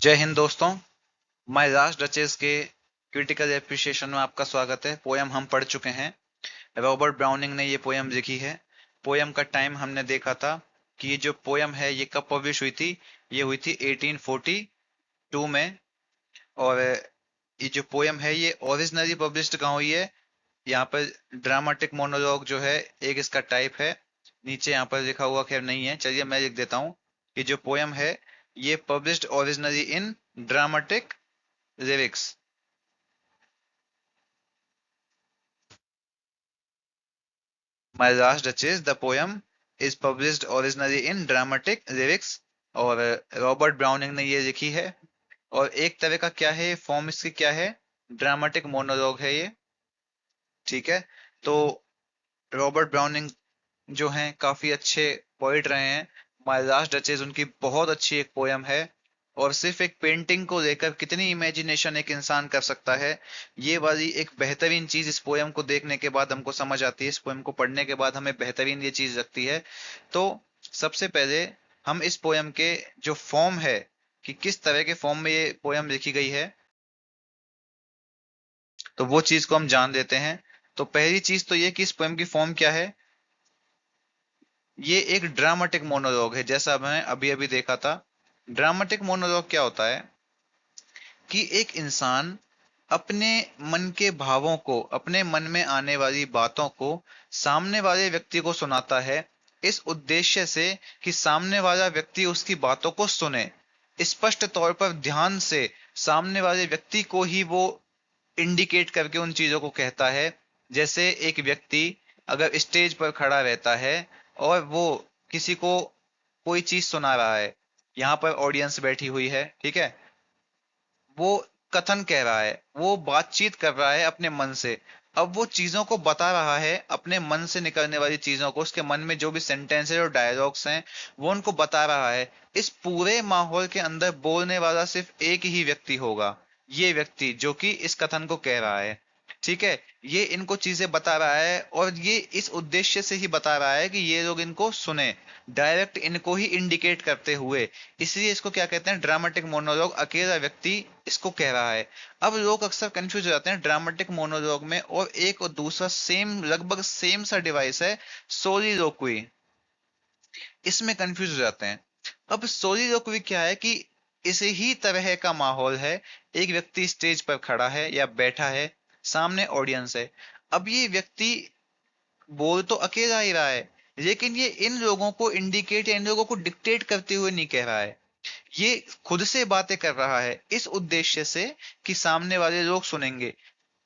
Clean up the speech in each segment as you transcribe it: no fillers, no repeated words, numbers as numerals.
जय हिंद दोस्तों। My last duchess के क्रिटिकल एप्रिसिएशन में आपका स्वागत है। पोयम हम पढ़ चुके हैं। रॉबर्ट ब्राउनिंग ने ये पोयम लिखी है। पोयम का टाइम हमने देखा था कि ये जो पोयम है ये कब पब्लिश हुई थी। ये हुई थी 1842 में। और ये जो पोयम है ये ओरिजिनली पब्लिश्ड कहाँ हुई है। यहाँ पर ड्रामेटिक मोनोलॉग जो है एक इसका टाइप है। नीचे यहाँ पर लिखा हुआ खैर नहीं है, चलिए मैं लिख देता हूँ। ये जो पोयम है ये published originally in dramatic lyrics. My last duchess the poem is published originally in dramatic lyrics. और रॉबर्ट ब्राउनिंग ने ये लिखी है। और एक तरह का क्या है फॉर्म इसकी, क्या है, ड्रामेटिक मोनोलॉग है ये। ठीक है। तो रॉबर्ट ब्राउनिंग जो हैं काफी अच्छे पोइट रहे हैं। माय लास्ट डचेस उनकी बहुत अच्छी एक पोयम है। और सिर्फ एक पेंटिंग को लेकर कितनी इमेजिनेशन एक इंसान कर सकता है, ये वाली एक बेहतरीन चीज इस पोयम को देखने के बाद हमको समझ आती है। इस पोयम को पढ़ने के बाद हमें बेहतरीन ये चीज लगती है। तो सबसे पहले हम इस पोयम के जो फॉर्म है कि किस तरह के फॉर्म में ये पोयम लिखी गई है, तो वो चीज को हम जान लेते हैं। तो पहली चीज तो ये कि इस पोयम की फॉर्म क्या है। ये एक ड्रामेटिक मोनोलॉग है, जैसा हमने अभी अभी देखा था। ड्रामेटिक मोनोलॉग क्या होता है कि एक इंसान अपने मन के भावों को, अपने मन में आने वाली बातों को सामने वाले व्यक्ति को सुनाता है, इस उद्देश्य से कि सामने वाला व्यक्ति उसकी बातों को सुने। स्पष्ट तौर पर ध्यान से सामने वाले व्यक्ति को ही वो इंडिकेट करके उन चीजों को कहता है। जैसे एक व्यक्ति अगर स्टेज पर खड़ा रहता है और वो किसी को कोई चीज सुना रहा है, यहाँ पर ऑडियंस बैठी हुई है, ठीक है, वो कथन कह रहा है, वो बातचीत कर रहा है अपने मन से। अब वो चीजों को बता रहा है, अपने मन से निकलने वाली चीजों को, उसके मन में जो भी सेंटेंसेस और डायलॉग्स हैं वो उनको बता रहा है। इस पूरे माहौल के अंदर बोलने वाला सिर्फ एक ही व्यक्ति होगा, ये व्यक्ति जो कि इस कथन को कह रहा है। ठीक है। ये इनको चीजें बता रहा है और ये इस उद्देश्य से ही बता रहा है कि ये लोग इनको सुने, डायरेक्ट इनको ही इंडिकेट करते हुए। इसलिए इसको क्या कहते हैं, ड्रामेटिक मोनोलॉग। अकेला व्यक्ति इसको कह रहा है। अब लोग अक्सर कंफ्यूज हो जाते हैं ड्रामेटिक मोनोलॉग में और एक और दूसरा सेम, लगभग सेम सा डिवाइस है, सोलिलोक्वी। इसमें कंफ्यूज हो जाते हैं। अब सोलिलोक्वी क्या है कि इसे ही तरह का माहौल है। एक व्यक्ति स्टेज पर खड़ा है या बैठा है, सामने ऑडियंस है। अब ये व्यक्ति बोल तो अकेला ही रहा है, लेकिन ये इन लोगों को इंडिकेट या इन लोगों को डिक्टेट करते हुए नहीं कह रहा है। ये खुद से बातें कर रहा है इस उद्देश्य से कि सामने वाले लोग सुनेंगे।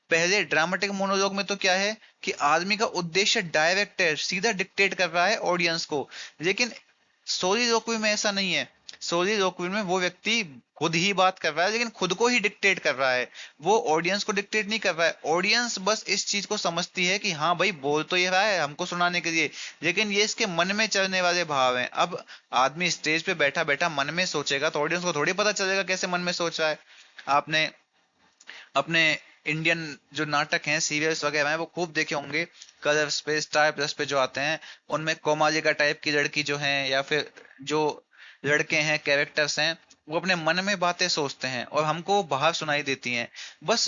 पहले ड्रामेटिक मोनोलॉग में तो क्या है कि आदमी का उद्देश्य डायरेक्ट है, सीधा डिक्टेट कर रहा है ऑडियंस को। लेकिन सोलिलोक्वी में ऐसा नहीं है। सोलिलोक्वी में वो व्यक्ति खुद ही बात कर रहा है, लेकिन खुद को ही डिक्टेट कर रहा है। वो ऑडियंस को डिक्टेट नहीं कर रहा है। ऑडियंस बस इस चीज को समझती है कि हाँ भाई बोल तो ये रहा है हमको सुनाने के लिए, लेकिन ये इसके मन में चलने वाले भाव हैं। अब आदमी स्टेज पे बैठा बैठा मन में सोचेगा तो ऑडियंस को थोड़ी पता चलेगा कैसे मन में सोच रहा है। आपने अपने इंडियन जो नाटक हैं, सीरियल्स वगैरह हैं, वो खूब देखे होंगे। कलर्स पे, स्टार प्लस पे जो आते हैं, उनमें कोमालिका टाइप की लड़की जो है या फिर जो लड़के हैं, कैरेक्टर्स हैं, वो अपने मन में बातें सोचते हैं और हमको बाहर सुनाई देती हैं। बस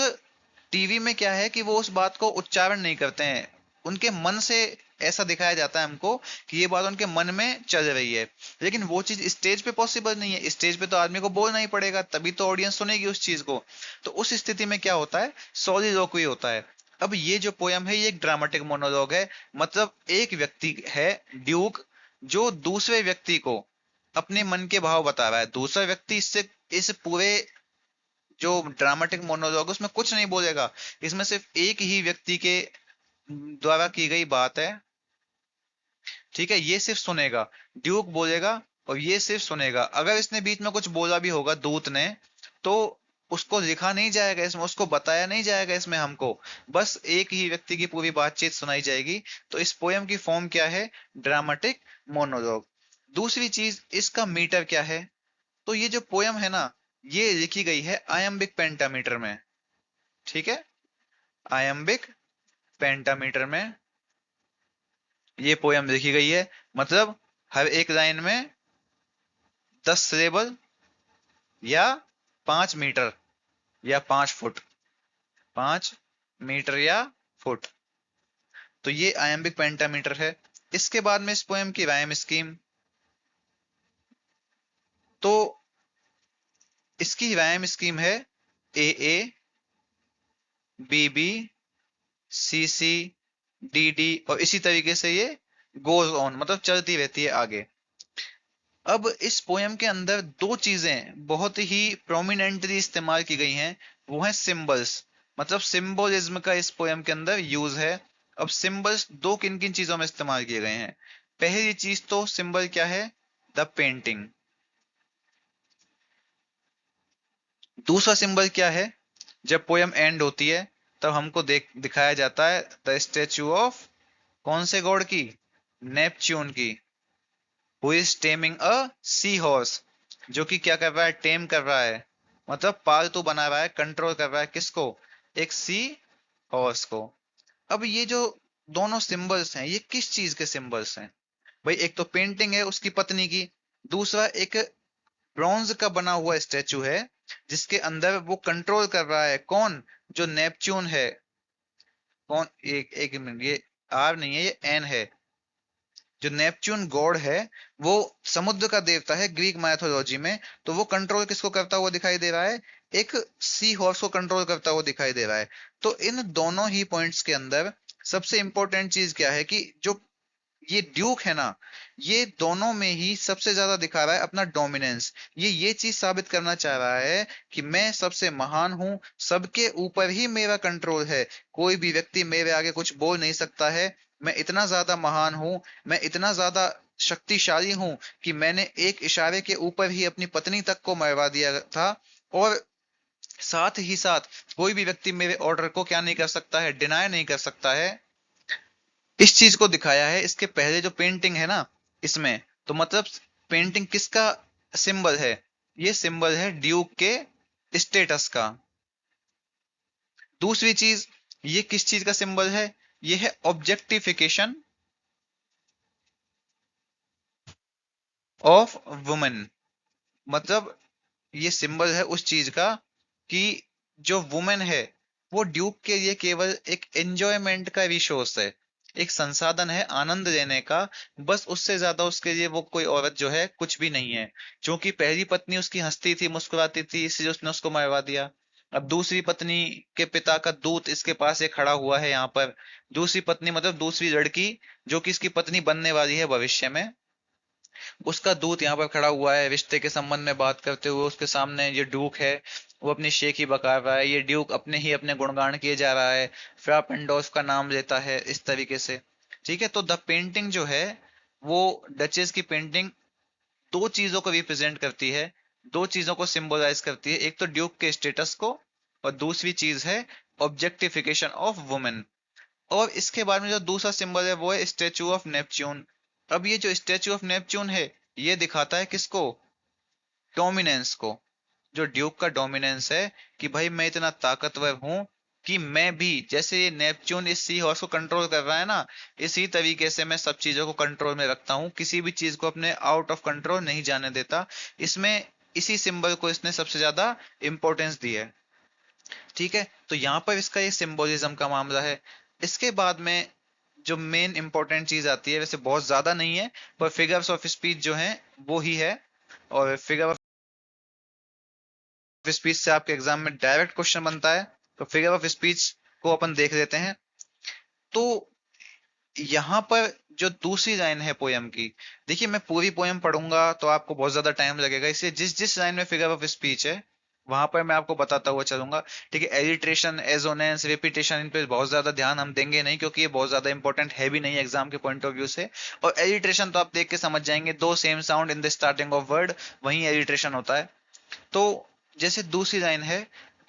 टीवी में क्या है कि वो उस बात को उच्चारण नहीं करते हैं, उनके मन से ऐसा दिखाया जाता है हमको कि ये बात उनके मन में चल रही है। लेकिन वो चीज स्टेज पे पॉसिबल नहीं है। स्टेज पे तो आदमी को बोलना ही पड़ेगा, तभी तो ऑडियंस सुनेगी उस चीज को। तो उस स्थिति में क्या होता है, सॉलिलोक्वी होता है। अब ये जो पोयम है ये एक ड्रामेटिक मोनोलॉग है। मतलब एक व्यक्ति है, ड्यूक, जो दूसरे व्यक्ति को अपने मन के भाव बता रहा है। दूसरा व्यक्ति इससे, इस पूरे जो ड्रामेटिक मोनोलॉग उसमें कुछ नहीं बोलेगा। इसमें सिर्फ एक ही व्यक्ति के द्वारा की गई बात है। ठीक है, ये सिर्फ सुनेगा, ड्यूक बोलेगा और ये सिर्फ सुनेगा। अगर इसने बीच में कुछ बोला भी होगा दूत ने, तो उसको लिखा नहीं जाएगा इसमें, उसको बताया नहीं जाएगा इसमें हमको। बस एक ही व्यक्ति की पूरी बातचीत सुनाई जाएगी। तो इस पोयम की फॉर्म क्या है, ड्रामेटिक मोनोलॉग। दूसरी चीज, इसका मीटर क्या है। तो ये जो पोयम है ना, ये लिखी गई है आयम्बिक पेंटामीटर में। ठीक है, आयम्बिक पेंटामीटर में ये पोयम लिखी गई है। मतलब हर एक लाइन में 10 सिलेबल या 5 मीटर या 5 फुट, 5 मीटर या फुट। तो ये आयम्बिक पेंटामीटर है। इसके बाद में इस पोएम की राइम स्कीम, तो इसकी राइम स्कीम है ए ए, बी बी, सी सी, डी डी, और इसी तरीके से ये गोज ऑन, मतलब चलती रहती है आगे। अब इस पोयम के अंदर दो चीजें बहुत ही प्रोमिनेंटली इस्तेमाल की गई हैं, वो है सिंबल्स, मतलब सिंबोलिज्म का इस पोयम के अंदर यूज है। अब सिंबल्स दो किन किन चीजों में इस्तेमाल किए गए हैं? पहली चीज तो सिंबल क्या है? The painting. दूसरा सिंबल क्या है? जब पोयम एंड होती है तब हमको दिखाया जाता है द स्टेच्यू ऑफ कौन से गॉड की? नेपच्यून की। Who is taming a sea horse, जो कि क्या कर रहा है? टेम कर रहा है, मतलब पालतू बना रहा है, कंट्रोल कर रहा है किसको? एक सी हॉर्स को। अब ये जो दोनों सिंबल्स हैं, ये किस चीज के सिंबल्स हैं भाई? एक तो पेंटिंग है उसकी पत्नी की, दूसरा एक ब्रॉन्ज का बना हुआ स्टेचू है जिसके अंदर वो कंट्रोल कर रहा है, कौन? जो नेपच्यून है। कौन? एक एक मिनट, ये आर नहीं है, ये एन है। जो नेपच्यून गॉड है वो समुद्र का देवता है ग्रीक माइथोलॉजी में, तो वो कंट्रोल किसको करता हुआ दिखाई दे रहा है? एक सी हॉर्स को कंट्रोल करता हुआ दिखाई दे रहा है। तो इन दोनों ही पॉइंट्स के अंदर सबसे इंपॉर्टेंट चीज क्या है कि जो ये ड्यूक है ना, ये दोनों में ही सबसे ज्यादा दिखा रहा है अपना डोमिनेंस। ये चीज साबित करना चाह रहा है कि मैं सबसे महान हूं, सबके ऊपर ही मेरा कंट्रोल है, कोई भी व्यक्ति मेरे आगे कुछ बोल नहीं सकता है। मैं इतना ज्यादा महान हूं, मैं इतना ज्यादा शक्तिशाली हूं कि मैंने एक इशारे के ऊपर ही अपनी पत्नी तक को मरवा दिया था, और साथ ही साथ कोई भी व्यक्ति मेरे ऑर्डर को क्या नहीं कर सकता है? डिनाय नहीं कर सकता है। इस चीज को दिखाया है इसके पहले जो पेंटिंग है ना इसमें। तो मतलब पेंटिंग किसका सिंबल है? ये सिंबल है ड्यूक के स्टेटस का। दूसरी चीज, ये किस चीज का सिंबल है? ये है ऑब्जेक्टिफिकेशन ऑफ वुमेन। मतलब ये सिंबल है उस चीज का कि जो वुमेन है वो ड्यूक के लिए केवल एक एंजॉयमेंट का रिसोर्स है, एक संसाधन है आनंद लेने का, बस उससे ज्यादा उसके लिए वो कोई औरत जो है कुछ भी नहीं है। क्योंकि पहली पत्नी उसकी हंसती थी, मुस्कुराती थी, इसलिए उसने उसको मरवा दिया। अब दूसरी पत्नी के पिता का दूत इसके पास एक खड़ा हुआ है यहाँ पर। दूसरी पत्नी मतलब दूसरी लड़की जो कि इसकी पत्नी बनने वाली है भविष्य में, उसका दूत यहाँ पर खड़ा हुआ है रिश्ते के संबंध में बात करते हुए। उसके सामने ये ड्यूक है, वो अपनी शेखी बका रहा है, ये ड्यूक अपने ही अपने गुणगान किए जा रहा है, फ्रा पेंडोस का नाम लेता है इस तरीके से। ठीक है, तो द पेंटिंग जो है वो डचेस की पेंटिंग दो चीजों को रिप्रेजेंट करती है, दो चीजों को सिंबलाइज करती है। एक तो ड्यूक के स्टेटस को, और दूसरी चीज है ऑब्जेक्टिफिकेशन ऑफ वुमेन। और इसके बाद में जो दूसरा सिंबल है वो है स्टेचू ऑफ नेपच्यून। अब ये जो स्टेचू ऑफ नेपच्यून है ये दिखाता है किसको? डोमिनेंस को। जो ड्यूक का डोमिनेंस है कि भाई मैं इतना ताकतवर हूं कि मैं भी, जैसे ये नेपच्यून इस सी हॉर्स को कंट्रोल कर रहा है ना, इसी तरीके से मैं सब चीजों को कंट्रोल में रखता हूं, किसी भी चीज को अपने आउट ऑफ कंट्रोल नहीं जाने देता। इसमें इसी सिंबल को इसने सबसे ज्यादा इंपॉर्टेंस दी है। ठीक है, तो यहाँ पर इसका ये सिंबोलिज्म का मामला है। इसके बाद में जो मेन इंपॉर्टेंट चीज आती है, वैसे बहुत ज्यादा नहीं है, पर फिगर्स ऑफ स्पीच जो है वो ही है। और फिगर ऑफ स्पीच से आपके एग्जाम में डायरेक्ट क्वेश्चन बनता है, तो फिगर ऑफ स्पीच को अपन देख लेते हैं। तो यहाँ पर जो दूसरी लाइन है पोयम की, देखिए मैं पूरी पोयम पढ़ूंगा तो आपको बहुत ज्यादा टाइम लगेगा, इसलिए जिस जिस लाइन में फिगर ऑफ स्पीच है वहां पर मैं आपको बताता हुआ चलूंगा। ठीक है, एलिट्रेशन, एजोनेंस, रिपीटेशन, इन पे बहुत ज्यादा ध्यान हम देंगे नहीं, क्योंकि ये बहुत ज्यादा इंपॉर्टेंट है भी नहीं एग्जाम के पॉइंट ऑफ व्यू से। और एलिट्रेशन तो आप देख के समझ जाएंगे, दो same sound in the starting of word, वही एलिट्रेशन होता है। तो जैसे दूसरी लाइन है,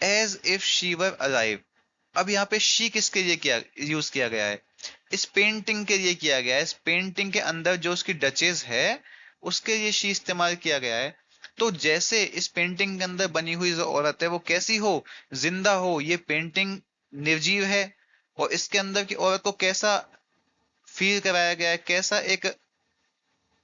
as if she were alive. अब यहाँ पे शी किसके लिए किया यूज किया गया है? इस पेंटिंग के लिए किया गया है। इस पेंटिंग के अंदर जो उसकी डचेस है उसके लिए शी इस्तेमाल किया गया है। तो जैसे इस पेंटिंग के अंदर बनी हुई जो औरत है वो कैसी हो? जिंदा हो। ये पेंटिंग निर्जीव है, और इसके अंदर की औरत को कैसा फील कराया गया है, कैसा एक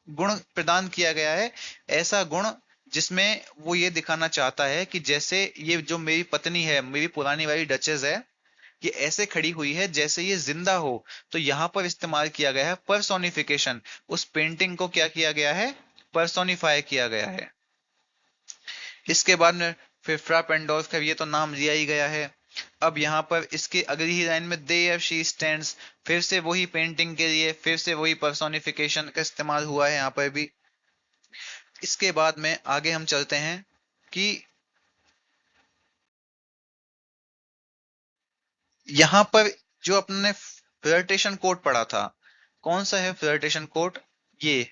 गुण प्रदान किया गया है? ऐसा गुण जिसमें वो ये दिखाना चाहता है कि जैसे ये जो मेरी पत्नी है, मेरी पुरानी वाली डचेस है, ये ऐसे खड़ी हुई है जैसे ये जिंदा हो। तो यहाँ पर इस्तेमाल किया गया है पर्सोनिफिकेशन। उस पेंटिंग को क्या किया गया है, पर्सोनिफाई किया गया है। इसके बाद में फिर फ्रा पेंडोल्फ का ये तो नाम लिया ही गया है। अब यहाँ पर इसके अगली ही लाइन में देयर शी स्टैंड्स, फिर से वही पेंटिंग के लिए फिर से वही पर्सोनिफिकेशन का इस्तेमाल हुआ है यहाँ पर भी। इसके बाद में आगे हम चलते हैं कि यहाँ पर जो अपने फ्लर्टेशन कोड पढ़ा था, कौन सा है फ्लर्टेशन कोड, ये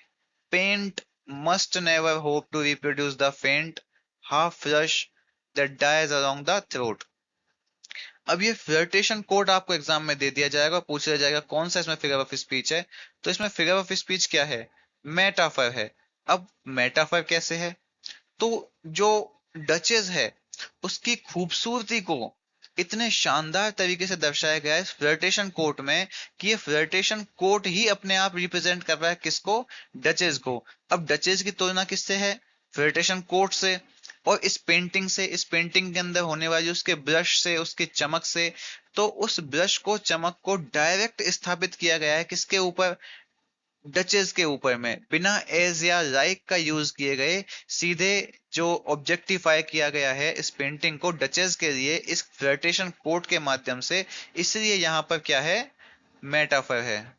paint must never hope to reproduce the faint half flush that dies along the throat. अब ये फ्लर्टेशन कोड आपको एग्जाम में दे दिया जाएगा, पूछ लिया जाएगा कौन सा इसमें फिगर ऑफ स्पीच है। तो इसमें फिगर ऑफ स्पीच क्या है, मेटाफर है। अब मेटाफर कैसे है, तो जो डचेस है उसकी खूबसूरती को इतने शानदार तरीके से दर्शाया गया है इस फ्लर्टेशन कोर्ट में कि ये फ्लर्टेशन कोर्ट ही अपने आप रिप्रेजेंट कर रहा है किसको, डचेस को। अब डचेस की तुलना किससे है, फ्लर्टेशन कोर्ट से। और इस पेंटिंग से, इस पेंटिंग के अंदर होने वाली उसके ब्रश से, उसकी चमक से, तो उस ब्रश को, चमक को डायरेक्ट स्थापित किया गया है किसके ऊपर, डचेस के ऊपर में, बिना एज या लाइक का यूज किए गए, सीधे जो ऑब्जेक्टिफाई किया गया है इस पेंटिंग को डचेस के लिए इस फ्लर्टेशन कोड के माध्यम से। इसलिए यहां पर क्या है, मेटाफर है।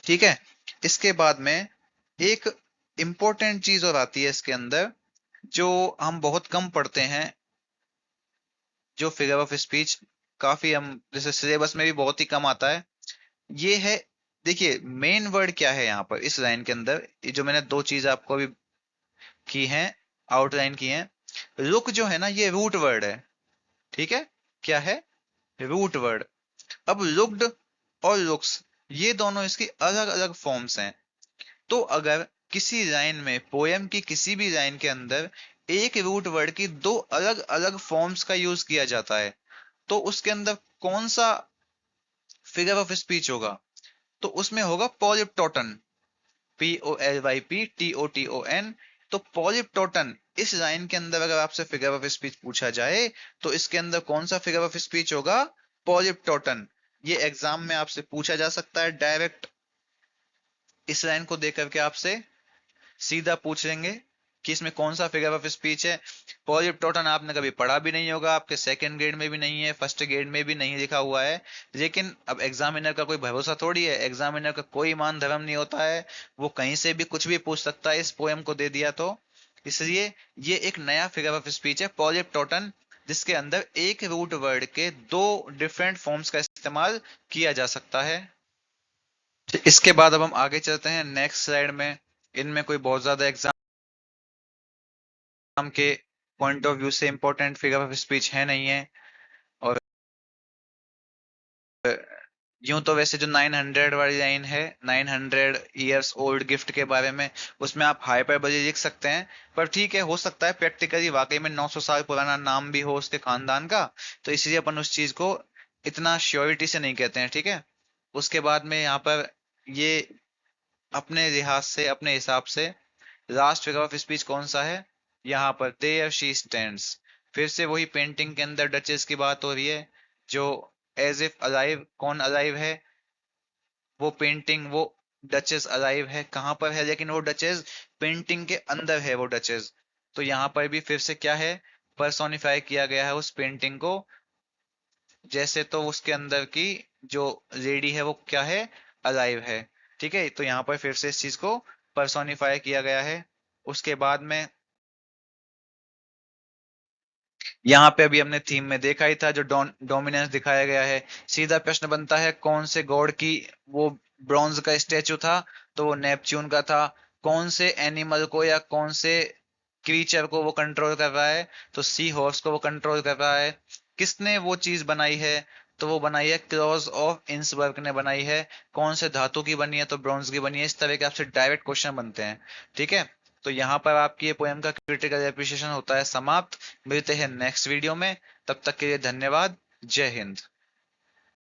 ठीक है। इसके बाद में एक इंपॉर्टेंट चीज और आती है इसके अंदर, जो हम बहुत कम पढ़ते हैं, जो फिगर ऑफ स्पीच काफी हम जैसे सिलेबस में भी बहुत ही कम आता है, ये है। देखिए मेन वर्ड क्या है यहाँ पर इस लाइन के अंदर, ये जो मैंने दो चीज आपको अभी की हैं, आउटलाइन की हैं। रुक जो है ना, ये रूट वर्ड है। ठीक है, क्या है, रूट वर्ड। अब लुक्ड और लुक्स, ये दोनों इसकी अलग अलग फॉर्म्स हैं। तो अगर किसी लाइन में, पोयम की किसी भी लाइन के अंदर एक रूट वर्ड की दो अलग अलग फॉर्म्स का यूज किया जाता है, तो उसके अंदर कौन सा फिगर ऑफ स्पीच होगा, तो उसमें होगा पॉलिप्टोटन, POLYPTOTON। तो पॉलिप्टोटन इस लाइन के अंदर अगर आपसे फिगर ऑफ स्पीच पूछा जाए, तो इसके अंदर कौन सा फिगर ऑफ स्पीच होगा, पॉलिप्टोटन। ये एग्जाम में आपसे पूछा जा सकता है डायरेक्ट, इस लाइन को देख करके आपसे सीधा पूछ लेंगे कि इसमें कौन सा फिगर ऑफ स्पीच है। पॉलिप्टोटन आपने कभी पढ़ा भी नहीं होगा, आपके सेकंड ग्रेड में भी नहीं है, फर्स्ट ग्रेड में भी नहीं लिखा हुआ है। लेकिन अब एग्जामिनर का कोई भरोसा थोड़ी है, एग्जामिनर का कोई ईमान धर्म नहीं होता है, वो कहीं से भी कुछ भी पूछ सकता है इस पोएम को दे दिया तो। इसलिए ये एक नया फिगर ऑफ स्पीच है पॉलिप्टोटन, जिसके अंदर एक रूट वर्ड के दो डिफरेंट फॉर्म्स का इस्तेमाल किया जा सकता है। इसके बाद अब हम आगे चलते हैं नेक्स्ट स्लाइड में। इनमें कोई बहुत ज्यादा एग्जाम के पॉइंट ऑफ व्यू से इंपॉर्टेंट फिगर ऑफ स्पीच है नहीं है। और यूं तो वैसे जो 900 वाली लाइन है, 900 ईयर्स ओल्ड गिफ्ट के बारे में, उसमें आप हाइपरबोली लिख सकते हैं। पर ठीक है, हो सकता है प्रैक्टिकली वाकई में 900 साल पुराना नाम भी हो उसके खानदान का, तो इसलिए अपन उस चीज को इतना श्योरिटी से नहीं कहते हैं। ठीक है। उसके बाद में यहाँ पर ये अपने लिहाज से, अपने हिसाब से लास्ट फिगर ऑफ स्पीच कौन सा है, यहाँ पर देयर शी स्टैंड्स। फिर से वही पेंटिंग के अंदर डचेस की बात हो रही है, जो एज इफ अलाइव, कौन अलाइव है, वो पेंटिंग, वो डचेस अलाइव है, कहाँ पर है, लेकिन वो डचेस पेंटिंग के अंदर है वो डचेस। तो यहाँ पर भी फिर से क्या है, पर्सोनिफाई किया गया है उस पेंटिंग को, जैसे तो उसके अंदर की जो लेडी है वो क्या है, अलाइव है। ठीक है, तो यहाँ पर फिर से इस चीज को पर्सोनिफाई किया गया है। उसके बाद में यहाँ पे अभी हमने थीम में देखा ही था, जो डोमिनेंस दिखाया गया है। सीधा प्रश्न बनता है कौन से गॉड की वो ब्रॉन्ज का स्टेचू था, तो वो नेपच्यून का था। कौन से एनिमल को या कौन से क्रीचर को वो कंट्रोल कर रहा है, तो सी हॉर्स को वो कंट्रोल कर रहा है। किसने वो चीज बनाई है, तो वो बनाई है क्लॉज ऑफ इंसबर्ग ने बनाई है। कौन से धातु की बनी है, तो ब्रॉन्ज की बनी है। इस तरह के आपसे डायरेक्ट क्वेश्चन बनते हैं। ठीक है। तो यहाँ पर आपकी ये पोएम का क्रिटिकल एप्रिसिएशन होता है समाप्त। मिलते हैं नेक्स्ट वीडियो में, तब तक के लिए धन्यवाद। जय हिंद।